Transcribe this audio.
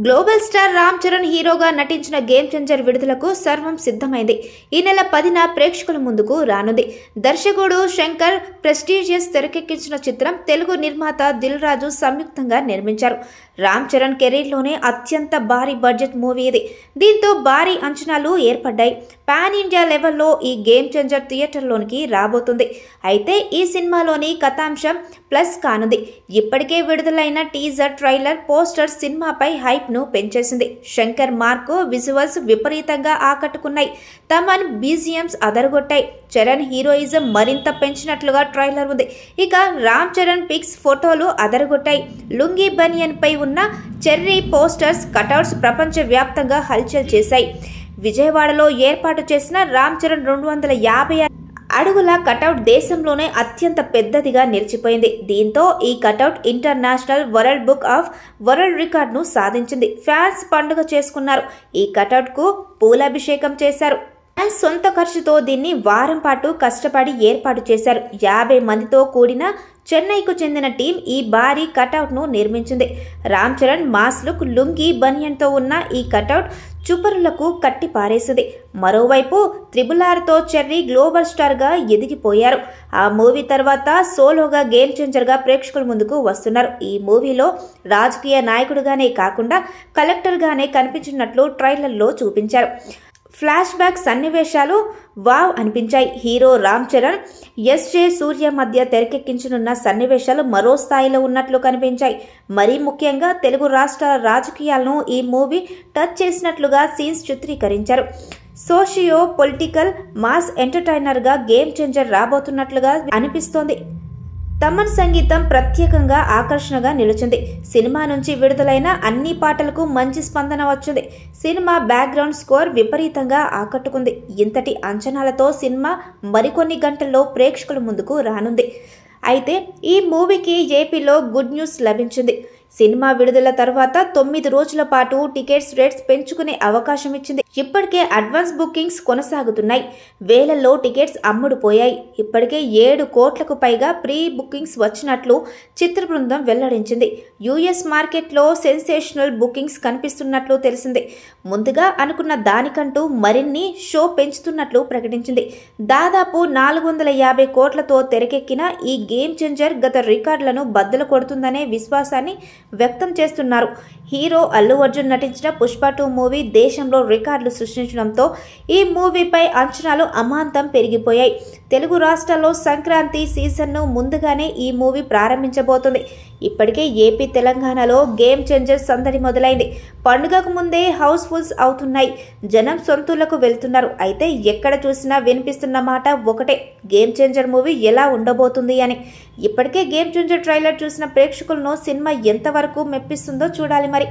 Global star Ram Charan హీరోగా నటించిన game changer విడుదలకు సర్వం సిద్ధమైంది. ఈ నెల 10న ప్రేక్షకుల ముందుకు రానుంది. దర్శకుడు శంకర్ ప్రెస్టీజియస్ తెరకెక్కించిన చిత్రం తెలుగు నిర్మాత దిల్ రాజు సంయుక్తంగా నిర్మించారు. రామ్ చరణ్ కెరీర్లోనే అత్యంత భారీ బడ్జెట్ మూవీ ఇది. దీంతో భారీ అంచనాలు ఏర్పడ్డాయి. పాన్ ఇండియా లెవెల్లో ఈ గేమ్ చేంజర్ థియేటర్లోనికి రాబోతుంది. అయితే ఈ సినిమాలోని కథాంశం ప్లస్ కానుంది. ఇప్పటికే విడుదలైన టీజర్, ట్రైలర్, పోస్టర్ సినిమాపై హైప్ ను పెంచేసింది. శంకర్ మార్కు విజువల్స్ విపరీతంగా ఆకట్టుకున్నాయి. తమన్ బీజిఎంస్ అదరగొట్టాయి. చరణ్ హీరోయిజం మరింత పెంచినట్లుగా ట్రైలర్ ఉంది. ఇక రామ్ చరణ్ పిక్స్, ఫోటోలు అదరగొట్టాయి. లుంగీ బనియన్ పై ఉన్న చెర్రీ పోస్టర్స్, కటౌట్స్ ప్రపంచ వ్యాప్తంగా హల్చల్ చేశాయి. విజయవాడలో ఏర్పాటు చేసిన రామ్ చరణ్ 250 అడుగుల కటౌట్ దేశంలోనే అత్యంత పెద్దదిగా నిలిచిపోయింది. దీంతో ఈ cutout international world book of world రికార్డును సాధించింది. ఫ్యాన్స్ పండుగ చేసుకున్నారు. ఈ కటౌట్ కు పూలాభిషేకం చేశారు. ఫ్యాన్స్ సొంత ఖర్చుతో దీన్ని వారం పాటు కష్టపడి ఏర్పాటు చేశారు. 50 మందితో కూడిన చెన్నైకు చెందిన టీం ఈ భారీ కటౌట్ ను నిర్మించింది. రామ్ చరణ్ మాస్ లుక్, లుంగీ బనియన్ తో ఉన్న ఈ కటౌట్ చూపరులకు కట్టి పారేసింది. మరోవైపు త్రిబుల్-ఆర్తో చెర్రీ గ్లోబల్ స్టార్ గా ఎదిగిపోయారు. ఆ మూవీ తర్వాత సోలోగా గేమ్ చేంజర్ గా ప్రేక్షకుల ముందుకు వస్తున్నారు. ఈ మూవీలో రాజకీయ నాయకుడిగానే కాకుండా కలెక్టర్ గానే కనిపించినట్లు ట్రైలర్ లో చూపించారు. ఫ్లాష్ బ్యాక్ సన్నివేశాలు వావ్ అనిపించాయి. హీరో రామ్ చరణ్, ఎస్జే సూర్య మధ్య తెరకెక్కించనున్న సన్నివేశాలు మరో స్థాయిలో ఉన్నట్లు కనిపించాయి. మరీ ముఖ్యంగా తెలుగు రాష్ట్రాల రాజకీయాలను ఈ మూవీ టచ్ చేసినట్లుగా సీన్స్ చిత్రీకరించారు. సోషియో పొలిటికల్ మాస్ ఎంటర్టైనర్ గా గేమ్ చేంజర్ రాబోతున్నట్లుగా అనిపిస్తోంది. తమన్ సంగీతం ప్రత్యేకంగా ఆకర్షణగా నిలిచింది. సినిమా నుంచి విడుదలైన అన్ని పాటలకు మంచి స్పందన వచ్చింది. సినిమా బ్యాక్గ్రౌండ్ స్కోర్ విపరీతంగా ఆకట్టుకుంది. ఇంతటి అంచనాలతో సినిమా మరికొన్ని గంటల్లో ప్రేక్షకుల ముందుకు రానుంది. అయితే ఈ మూవీకి ఏపీలో గుడ్ న్యూస్ లభించింది. సినిమా విడుదల తర్వాత 9 రోజుల పాటు టికెట్స్ రేట్స్ పెంచుకునే అవకాశం ఇచ్చింది. ఇప్పటికే అడ్వాన్స్ బుకింగ్స్ కొనసాగుతున్నాయి. వేలల్లో టికెట్స్ అమ్ముడుపోయాయి. ఇప్పటికే 7 కోట్లకు పైగా ప్రీ బుకింగ్స్ వచ్చినట్లు చిత్ర బృందం వెల్లడించింది. యుఎస్ మార్కెట్లో సెన్సేషనల్ బుకింగ్స్ కనిపిస్తున్నట్లు తెలిసింది. ముందుగా అనుకున్న దానికంటూ మరిన్ని షో పెంచుతున్నట్లు ప్రకటించింది. దాదాపు 450 కోట్లతో తెరకెక్కిన ఈ గేమ్ చేంజర్ గత రికార్డులను బద్దలు కొడుతుందనే విశ్వాసాన్ని వ్యక్తం చేస్తున్నారు. హీరో అల్లు అర్జున్ నటించిన పుష్ప 2 మూవీ దేశంలో రికార్డులు సృష్టించడంతో ఈ మూవీపై అంచనాలు అమాంతం పెరిగిపోయాయి. తెలుగు రాష్ట్రాల్లో సంక్రాంతి సీజన్ను ముందుగానే ఈ మూవీ ప్రారంభించబోతుంది. ఇప్పటికే ఏపీ, తెలంగాణలో గేమ్ చేంజర్ సందడి మొదలైంది. పండుగకు ముందే హౌస్ ఫుల్స్ అవుతున్నాయి. జనం సొంతూళ్లకు వెళ్తున్నారు. అయితే ఎక్కడ చూసినా వినిపిస్తున్న మాట ఒకటే, గేమ్ చేంజర్ మూవీ ఎలా ఉండబోతుంది అని. ఇప్పటికే గేమ్ చేంజర్ ట్రైలర్ చూసిన ప్రేక్షకులను సినిమా ఎంతవరకు మెప్పిస్తుందో చూడాలి మరి.